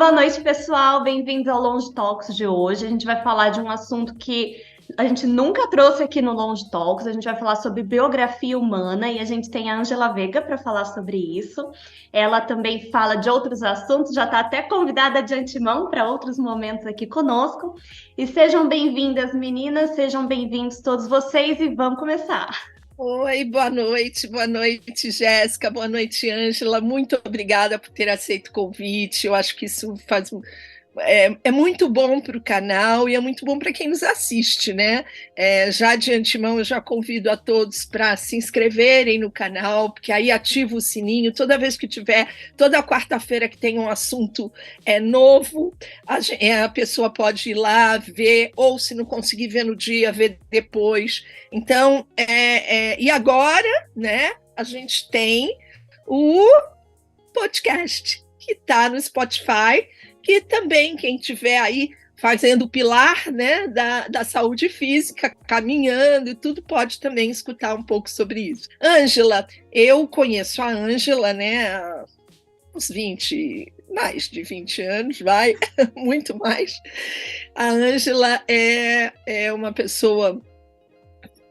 Boa noite, pessoal. Bem-vindos ao Longe Talks de hoje. A gente vai falar de um assunto que a gente nunca trouxe aqui no Longe Talks. A gente vai falar sobre biografia humana e a gente tem a Ângela Veiga para falar sobre isso. Ela também fala de outros assuntos, já está até convidada de antemão para outros momentos aqui conosco. E sejam bem-vindas, meninas, sejam bem-vindos todos vocês e vamos começar. Oi, boa noite, Jéssica, boa noite, Ângela. Muito obrigada por ter aceito o convite. Eu acho que isso é muito bom para o canal e é muito bom para quem nos assiste, né? Já de antemão, eu já convido a todos para se inscreverem no canal, porque aí ativa o sininho. Toda vez que tiver, toda quarta-feira que tem um assunto novo, a pessoa pode ir lá ver, ou se não conseguir ver no dia, ver depois. Então, e agora, né, a gente tem o podcast que está no Spotify, que também quem estiver aí fazendo o pilar, né, da saúde física, caminhando e tudo, pode também escutar um pouco sobre isso. Ângela, eu conheço a Ângela, né, há uns mais de 20 anos, muito mais. A Ângela é uma pessoa,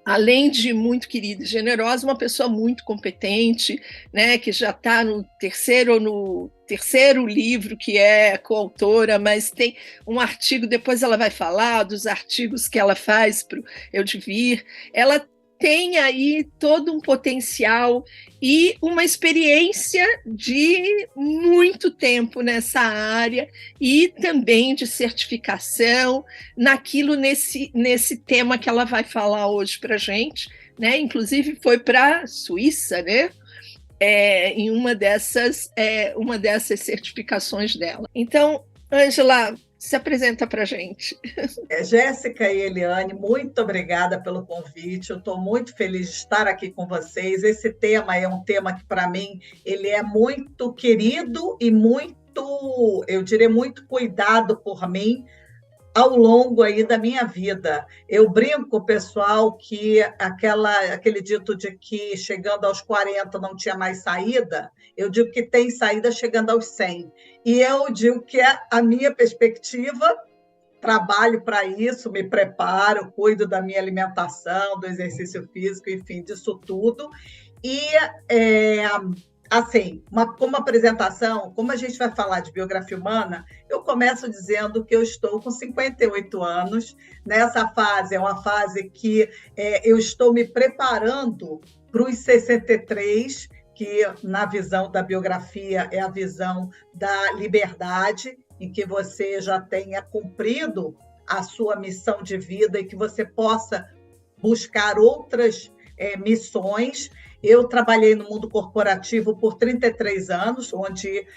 além de muito querida e generosa, uma pessoa muito competente, né, que já está no terceiro livro que é coautora, mas tem um artigo, depois ela vai falar dos artigos que ela faz para o Eudivir. Ela tem aí todo um potencial e uma experiência de muito tempo nessa área e também de certificação nesse tema que ela vai falar hoje para a gente, né? Inclusive foi para a Suíça, né? Em uma dessas certificações dela. Então, Ângela, se apresenta para a gente. Jéssica e Eliane, muito obrigada pelo convite. Eu estou muito feliz de estar aqui com vocês. Esse tema é um tema que, para mim, ele é muito querido e muito, eu diria, muito cuidado por mim ao longo aí da minha vida. Eu brinco com o pessoal que aquele dito de que chegando aos 40 não tinha mais saída, eu digo que tem saída chegando aos 100. E eu digo que é a minha perspectiva. Trabalho para isso, me preparo, cuido da minha alimentação, do exercício físico, enfim, disso tudo. E, assim, como apresentação, como a gente vai falar de biografia humana, eu começo dizendo que eu estou com 58 anos. Nessa fase, é uma fase que eu estou me preparando para os 63, que na visão da biografia é a visão da liberdade, em que você já tenha cumprido a sua missão de vida e que você possa buscar outras missões. Eu trabalhei no mundo corporativo por 33 anos, onde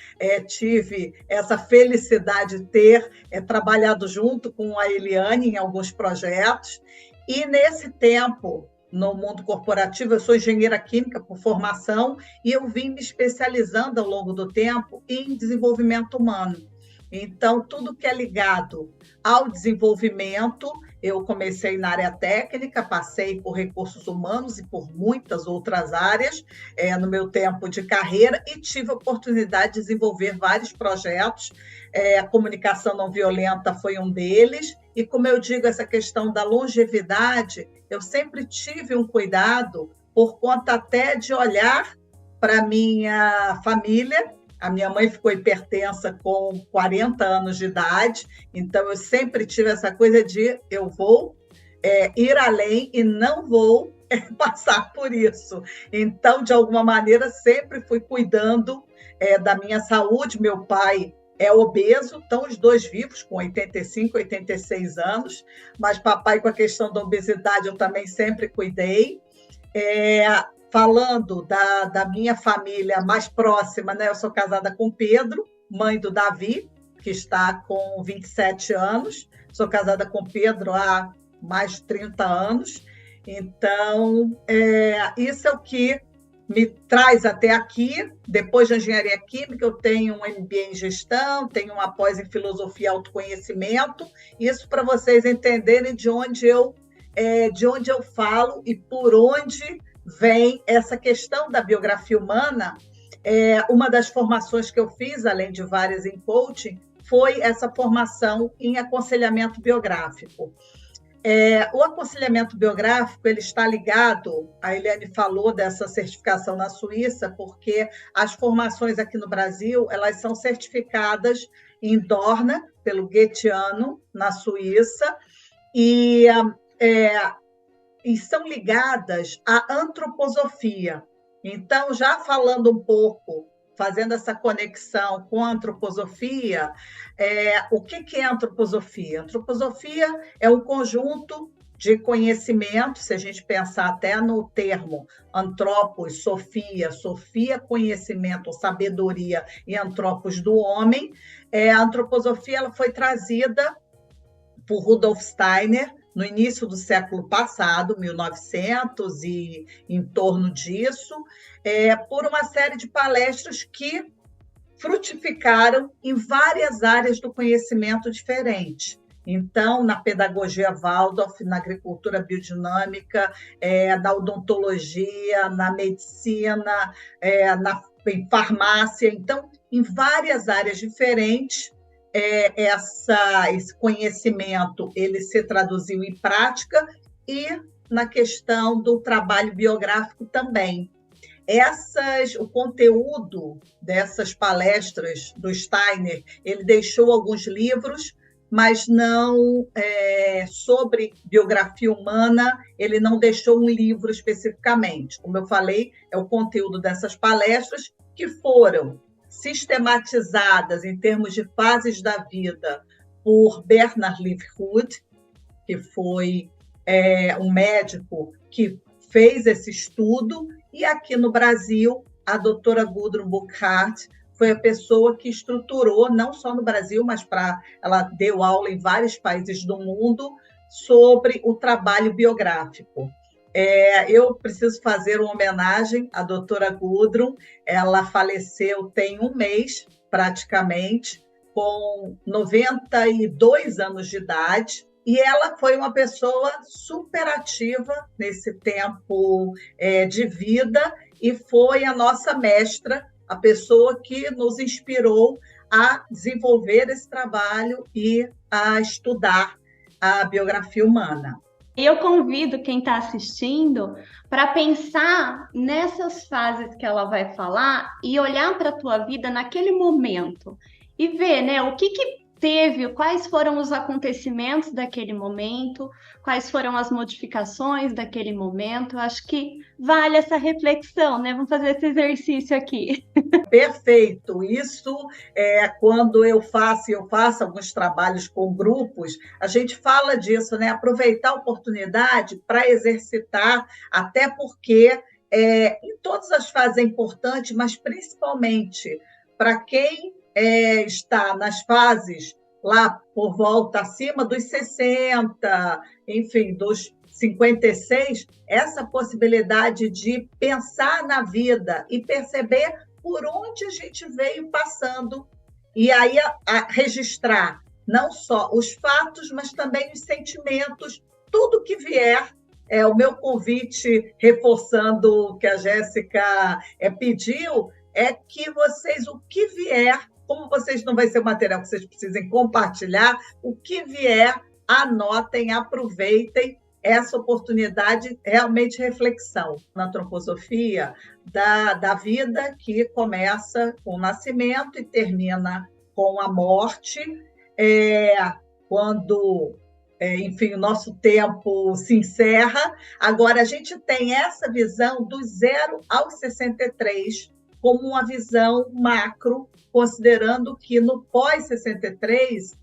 tive essa felicidade de ter trabalhado junto com a Eliane em alguns projetos. E nesse tempo, no mundo corporativo, eu sou engenheira química por formação e eu vim me especializando ao longo do tempo em desenvolvimento humano. Então, tudo que é ligado ao desenvolvimento, eu comecei na área técnica, passei por recursos humanos e por muitas outras áreas no meu tempo de carreira e tive a oportunidade de desenvolver vários projetos. A comunicação não violenta foi um deles. E, como eu digo, essa questão da longevidade, eu sempre tive um cuidado por conta até de olhar para a minha família. A minha mãe ficou hipertensa com 40 anos de idade, então eu sempre tive essa coisa de eu vou ir além e não vou passar por isso. Então, de alguma maneira, sempre fui cuidando da minha saúde. Meu pai é obeso, estão os dois vivos, com 85, 86 anos, mas papai, com a questão da obesidade, eu também sempre cuidei. Falando da minha família mais próxima, né? Eu sou casada com Pedro, mãe do Davi, que está com 27 anos. Sou casada com Pedro há mais de 30 anos. Então, isso é o que me traz até aqui. Depois de engenharia química, eu tenho um MBA em gestão, tenho uma pós em filosofia e autoconhecimento. Isso para vocês entenderem de onde eu falo e por onde vem essa questão da biografia humana. Uma das formações que eu fiz, além de várias em coaching, foi essa formação em aconselhamento biográfico. O aconselhamento biográfico ele está ligado, a Eliane falou dessa certificação na Suíça, porque as formações aqui no Brasil elas são certificadas em Dorna, pelo Goetheano, na Suíça, e são ligadas à antroposofia. Então, já falando um pouco, fazendo essa conexão com a antroposofia, o que é antroposofia? Antroposofia é um conjunto de conhecimento, se a gente pensar até no termo antropos, sofia, conhecimento, sabedoria, e antropos do homem. A antroposofia ela foi trazida por Rudolf Steiner no início do século passado, 1900 e em torno disso, por uma série de palestras que frutificaram em várias áreas do conhecimento diferentes. Então, na pedagogia Waldorf, na agricultura biodinâmica, na odontologia, na medicina, em farmácia. Então, em várias áreas diferentes, esse conhecimento ele se traduziu em prática e na questão do trabalho biográfico também. O conteúdo dessas palestras do Steiner, ele deixou alguns livros, mas não sobre biografia humana, ele não deixou um livro especificamente. Como eu falei, é o conteúdo dessas palestras que foram sistematizadas em termos de fases da vida por Bernard Livhuth, que foi um médico que fez esse estudo, e aqui no Brasil, a doutora Gudrun Burkhardt foi a pessoa que estruturou, não só no Brasil, mas ela deu aula em vários países do mundo sobre o trabalho biográfico. Eu preciso fazer uma homenagem à doutora Gudrun. Ela faleceu tem um mês, praticamente, com 92 anos de idade, e ela foi uma pessoa super ativa nesse tempo de vida e foi a nossa mestra, a pessoa que nos inspirou a desenvolver esse trabalho e a estudar a biografia humana. Eu convido quem está assistindo para pensar nessas fases que ela vai falar e olhar para a tua vida naquele momento e ver, né, o que teve, quais foram os acontecimentos daquele momento, quais foram as modificações daquele momento. Eu acho que vale essa reflexão, né? Vamos fazer esse exercício aqui. Perfeito. Isso quando eu faço alguns trabalhos com grupos, a gente fala disso, né? Aproveitar a oportunidade para exercitar, até porque em todas as fases é importante, mas principalmente para quem está nas fases lá por volta acima dos 60, enfim, dos 56, essa possibilidade de pensar na vida e perceber por onde a gente veio passando, e aí registrar não só os fatos, mas também os sentimentos, tudo que vier. O meu convite, reforçando o que a Jéssica pediu, é que vocês, o que vier, como vocês não vai ser material que vocês precisem compartilhar, o que vier, anotem, aproveitem essa oportunidade, realmente reflexão na antroposofia da vida, que começa com o nascimento e termina com a morte, quando, enfim, o nosso tempo se encerra. Agora, a gente tem essa visão do 0 aos 63 como uma visão macro, considerando que no pós-63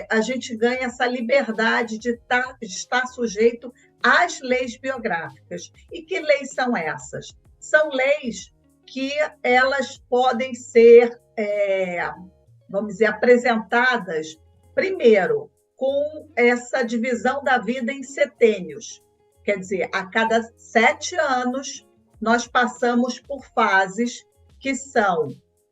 a gente ganha essa liberdade de estar sujeito às leis biográficas. E que leis são essas? São leis que elas podem ser, vamos dizer, apresentadas, primeiro, com essa divisão da vida em setênios. Quer dizer, a cada 7 anos, nós passamos por fases que são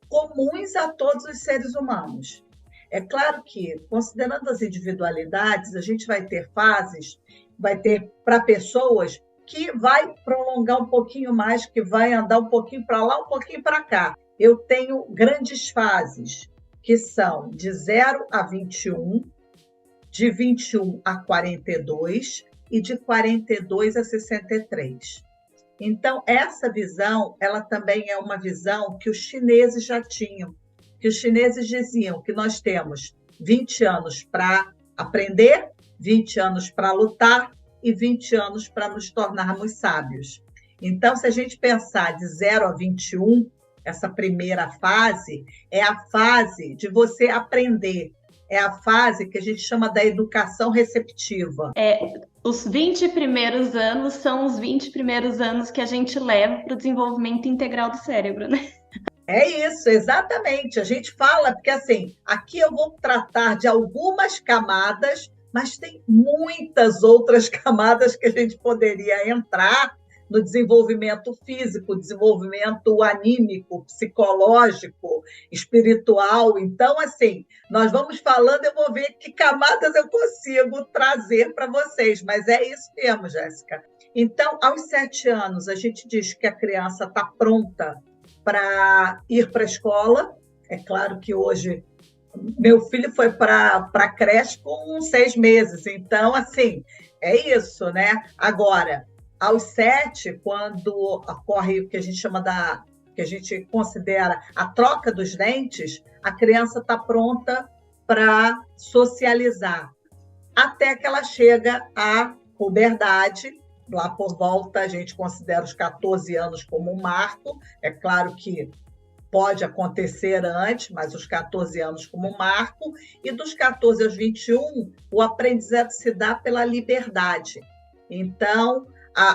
comuns a todos os seres humanos. É claro que, considerando as individualidades, a gente vai ter fases, vai ter para pessoas que vai prolongar um pouquinho mais, que vai andar um pouquinho para lá, um pouquinho para cá. Eu tenho grandes fases, que são de 0 a 21, de 21 a 42 e de 42 a 63. Então, essa visão, ela também é uma visão que os chineses já tinham, que os chineses diziam que nós temos 20 anos para aprender, 20 anos para lutar e 20 anos para nos tornarmos sábios. Então, se a gente pensar de 0 a 21, essa primeira fase é a fase de você aprender, é a fase que a gente chama da educação receptiva. Os 20 primeiros anos são os 20 primeiros anos que a gente leva para o desenvolvimento integral do cérebro, né? É isso, exatamente. A gente fala, porque assim, aqui eu vou tratar de algumas camadas, mas tem muitas outras camadas que a gente poderia entrar no desenvolvimento físico, desenvolvimento anímico, psicológico, espiritual. Então, assim, nós vamos falando, eu vou ver que camadas eu consigo trazer para vocês, mas é isso mesmo, Jéssica. Então, aos 7 anos, a gente diz que a criança está pronta para ir para a escola. É claro que hoje meu filho foi para a creche com 6 meses, então, assim, é isso, né? Agora, aos 7, quando ocorre o que a gente chama que a gente considera a troca dos dentes, a criança está pronta para socializar, até que ela chega à puberdade. Lá por volta, a gente considera os 14 anos como um marco. É claro que pode acontecer antes, mas os 14 anos como um marco. E dos 14 aos 21, o aprendizado se dá pela liberdade. Então,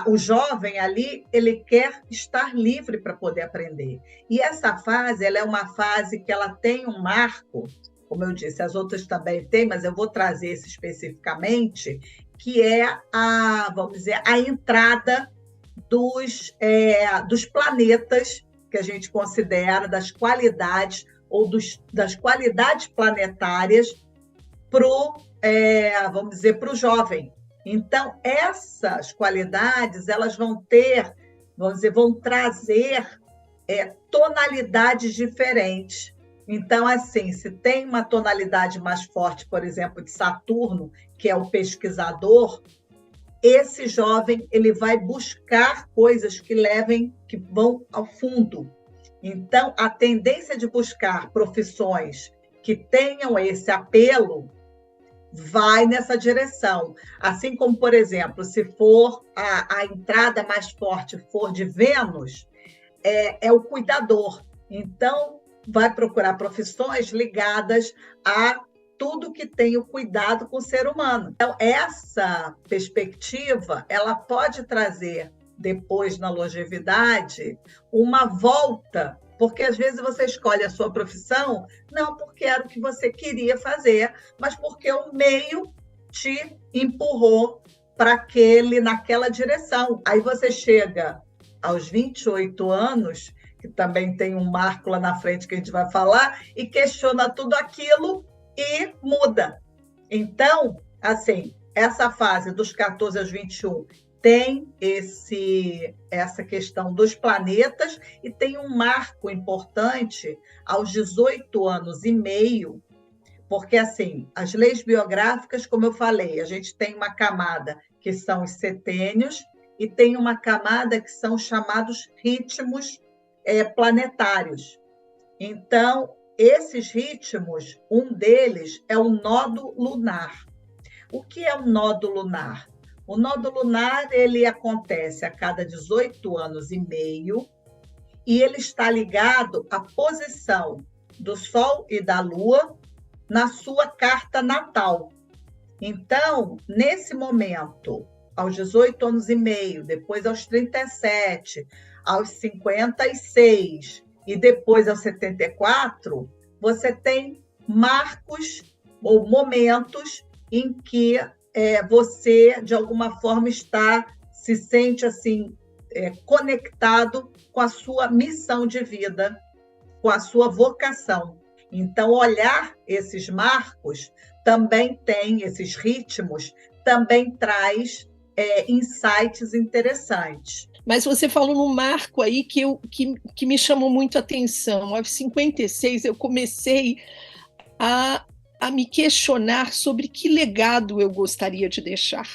o jovem ali, ele quer estar livre para poder aprender. E essa fase, ela é uma fase que ela tem um marco, como eu disse, as outras também têm, mas eu vou trazer esse especificamente, que é vamos dizer, a entrada dos planetas que a gente considera, das qualidades ou das qualidades planetárias vamos dizer, para o jovem. Então, essas qualidades, elas vão trazer tonalidades diferentes. Então, assim, se tem uma tonalidade mais forte, por exemplo, de Saturno, que é o pesquisador, esse jovem ele vai buscar coisas que vão ao fundo. Então, a tendência de buscar profissões que tenham esse apelo vai nessa direção. Assim como, por exemplo, se for a entrada mais forte for de Vênus, é o cuidador. Então, vai procurar profissões ligadas a tudo que tem o cuidado com o ser humano. Então, essa perspectiva, ela pode trazer, depois na longevidade, uma volta, porque às vezes você escolhe a sua profissão, não porque era o que você queria fazer, mas porque o meio te empurrou naquela direção. Aí você chega aos 28 anos, que também tem um marco lá na frente que a gente vai falar, e questiona tudo aquilo e muda. Então, assim, essa fase dos 14 aos 21 tem essa questão dos planetas e tem um marco importante aos 18 anos e meio, porque, assim, as leis biográficas, como eu falei, a gente tem uma camada que são os setênios e tem uma camada que são chamados ritmos planetários. Então, esses ritmos, um deles é o nodo lunar. O que é um nodo lunar? O nodo lunar ele acontece a cada 18 anos e meio e ele está ligado à posição do Sol e da Lua na sua carta natal. Então, nesse momento, aos 18 anos e meio, depois aos 37, aos 56 e depois aos 74, você tem marcos ou momentos em que você, de alguma forma, se sente assim, conectado com a sua missão de vida, com a sua vocação. Então, olhar esses marcos também tem, esses ritmos, também traz insights interessantes. Mas você falou num marco aí que me chamou muito a atenção. Aos 56, eu comecei a me questionar sobre que legado eu gostaria de deixar.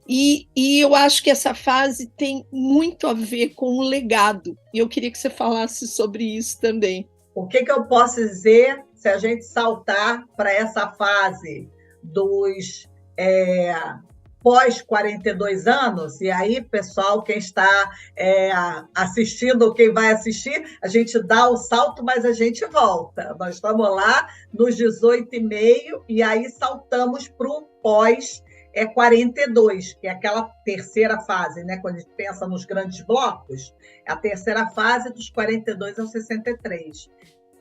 E eu acho que essa fase tem muito a ver com o legado. E eu queria que você falasse sobre isso também. O que eu posso dizer se a gente saltar para essa fase dos pós 42 anos? E aí, pessoal, quem está assistindo ou quem vai assistir, a gente dá o salto, mas a gente volta. Nós estamos lá nos 18,5 e aí saltamos para o pós 42, que é aquela terceira fase, né? Quando a gente pensa nos grandes blocos, é a terceira fase dos 42 aos 63.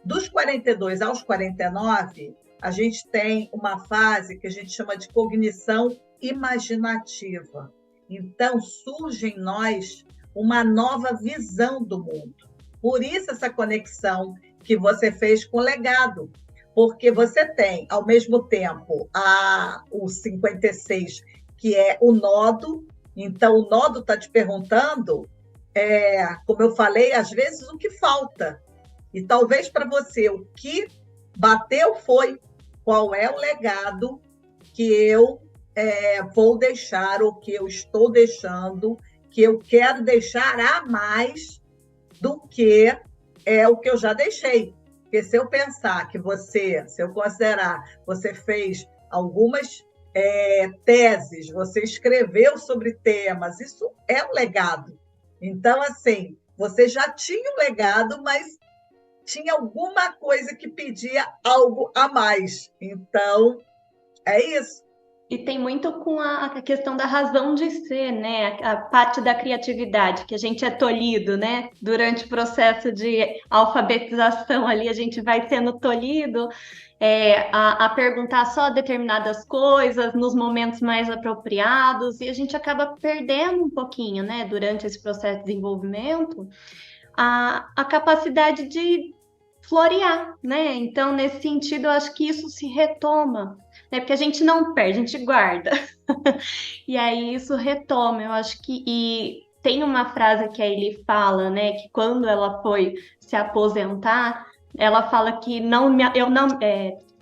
Dos 42 aos 49, a gente tem uma fase que a gente chama de cognição imaginativa. Então, surge em nós uma nova visão do mundo. Por isso, essa conexão que você fez com o legado. Porque você tem, ao mesmo tempo, o 56, que é o nodo. Então, o nodo está te perguntando, como eu falei, às vezes o que falta. E talvez para você o que bateu foi qual é o legado que eu vou deixar, ou que eu estou deixando, que eu quero deixar a mais do que o que eu já deixei. Porque se eu pensar que se eu considerar, você fez algumas teses, você escreveu sobre temas, isso é um legado. Então, assim, você já tinha um legado, mas tinha alguma coisa que pedia algo a mais. Então, é isso. E tem muito com a questão da razão de ser, né? A parte da criatividade, que a gente é tolhido, né? Durante o processo de alfabetização ali, a gente vai sendo tolhido a perguntar só determinadas coisas nos momentos mais apropriados, e a gente acaba perdendo um pouquinho, né? Durante esse processo de desenvolvimento, a capacidade de florear, né? Então, nesse sentido, eu acho que isso se retoma, né? Porque a gente não perde, a gente guarda. E aí isso retoma, eu acho que... E tem uma frase que a Eli fala, né? Que quando ela foi se aposentar, ela fala que eu não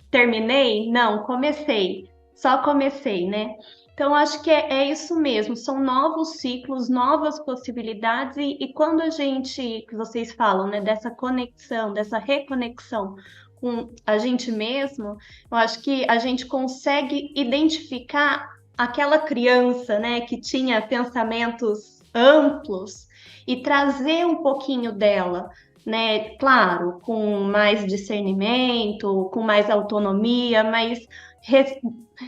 terminei, não, comecei. Só comecei, né? Então, acho que é isso mesmo, são novos ciclos, novas possibilidades, e quando a gente, que vocês falam, né, dessa conexão, dessa reconexão com a gente mesmo, eu acho que a gente consegue identificar aquela criança, né, que tinha pensamentos amplos e trazer um pouquinho dela, né, claro, com mais discernimento, com mais autonomia, mas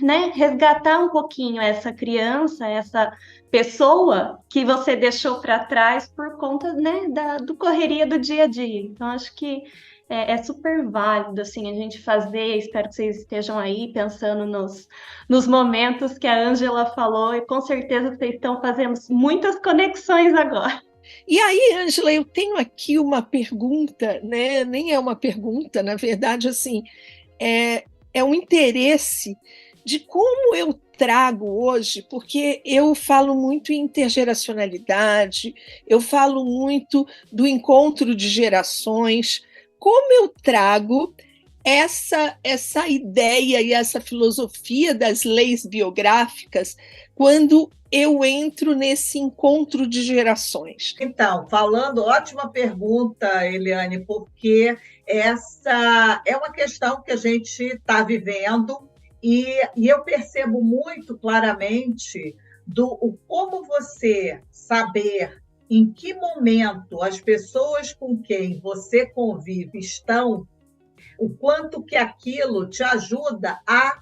né, resgatar um pouquinho essa criança, essa pessoa que você deixou para trás por conta, né, do correria do dia a dia. Então, acho que é super válido assim, a gente fazer. Espero que vocês estejam aí pensando nos momentos que a Ângela falou, e com certeza vocês estão fazendo muitas conexões agora. E aí, Ângela, eu tenho aqui uma pergunta, né? Nem é uma pergunta, na verdade, assim, é um interesse de como eu trago hoje, porque eu falo muito em intergeracionalidade, eu falo muito do encontro de gerações, como eu trago essa ideia e essa filosofia das leis biográficas quando eu entro nesse encontro de gerações? Então, ótima pergunta, Eliane, porque essa é uma questão que a gente está vivendo, e eu percebo muito claramente como você saber em que momento as pessoas com quem você convive estão, o quanto que aquilo te ajuda a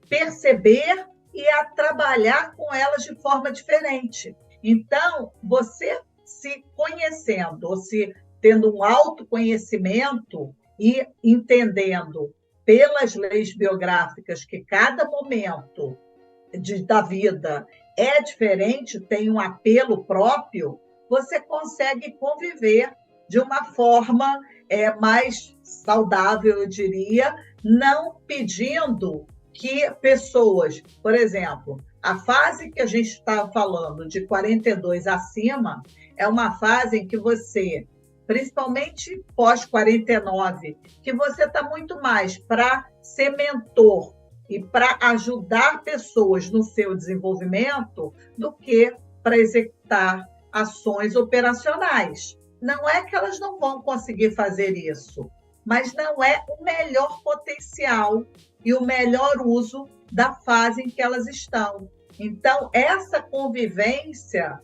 perceber e a trabalhar com elas de forma diferente. Então, você se conhecendo, ou se tendo um autoconhecimento e entendendo pelas leis biográficas que cada momento da vida é diferente, tem um apelo próprio, você consegue conviver de uma forma mais saudável, eu diria, não pedindo que pessoas, por exemplo, a fase que a gente está falando de 42 acima é uma fase em que você principalmente pós-49, que você está muito mais para ser mentor e para ajudar pessoas no seu desenvolvimento do que para executar ações operacionais. Não é que elas não vão conseguir fazer isso, mas não é o melhor potencial e o melhor uso da fase em que elas estão. Então, essa convivência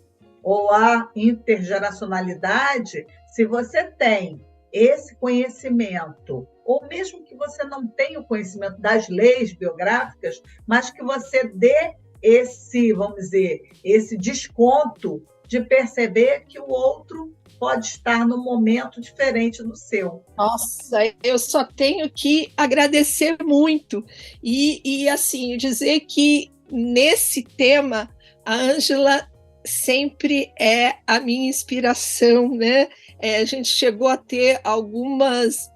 ou a intergeracionalidade, se você tem esse conhecimento, ou mesmo que você não tenha o conhecimento das leis biográficas, mas que você dê esse, vamos dizer, esse desconto de perceber que o outro pode estar num momento diferente do seu. Nossa, eu só tenho que agradecer muito e assim, dizer que nesse tema a Ângela sempre é a minha inspiração, né? A gente chegou a ter algumas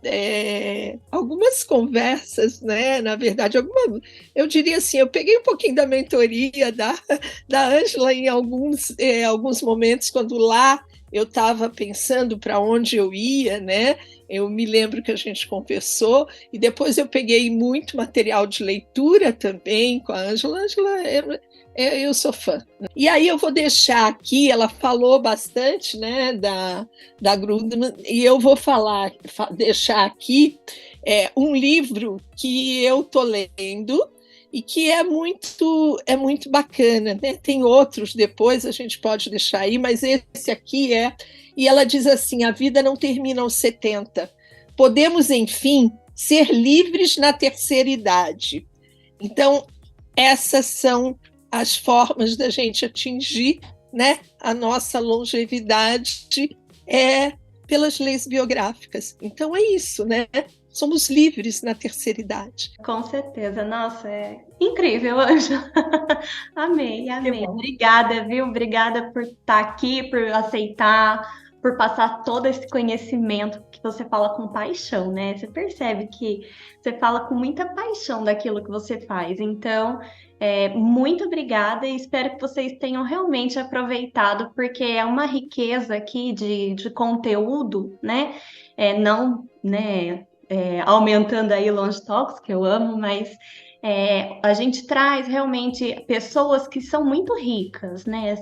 conversas, né? Na verdade, eu diria assim, eu peguei um pouquinho da mentoria da Ângela em alguns momentos, quando lá eu estava pensando para onde eu ia, né? Eu me lembro que a gente conversou, e depois eu peguei muito material de leitura também com a Ângela. Eu sou fã. E aí eu vou deixar aqui, ela falou bastante, né, da Grundmann, e eu vou deixar aqui um livro que eu estou lendo, e que é muito bacana, né? Tem outros depois, a gente pode deixar aí, mas esse aqui e ela diz assim: a vida não termina aos 70. Podemos, enfim, ser livres na terceira idade. Então, essas são as formas da gente atingir, né, a nossa longevidade pelas leis biográficas. Então, é isso, né? Somos livres na terceira idade. Com certeza. Nossa, é incrível, Ângela. Amei. Obrigada, viu? Obrigada por estar aqui, por aceitar, por passar todo esse conhecimento que você fala com paixão, né? Você percebe que você fala com muita paixão daquilo que você faz. Então, muito obrigada e espero que vocês tenham realmente aproveitado, porque é uma riqueza aqui de conteúdo, né? Não, né? Aumentando aí Longe Talks, que eu amo, mas a gente traz realmente pessoas que são muito ricas, né?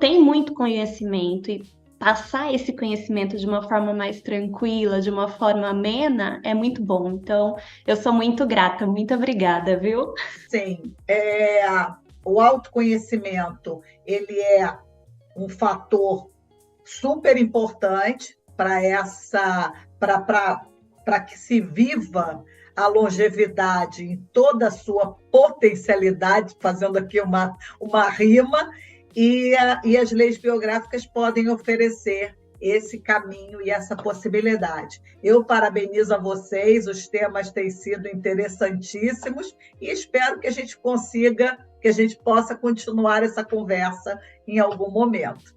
Têm muito conhecimento, e passar esse conhecimento de uma forma mais tranquila, de uma forma amena, é muito bom. Então, eu sou muito grata, muito obrigada, viu? Sim, o autoconhecimento, ele é um fator super importante para que se viva a longevidade em toda a sua potencialidade, fazendo aqui uma rima, e as leis biográficas podem oferecer esse caminho e essa possibilidade. Eu parabenizo a vocês, os temas têm sido interessantíssimos e espero que a gente possa continuar essa conversa em algum momento.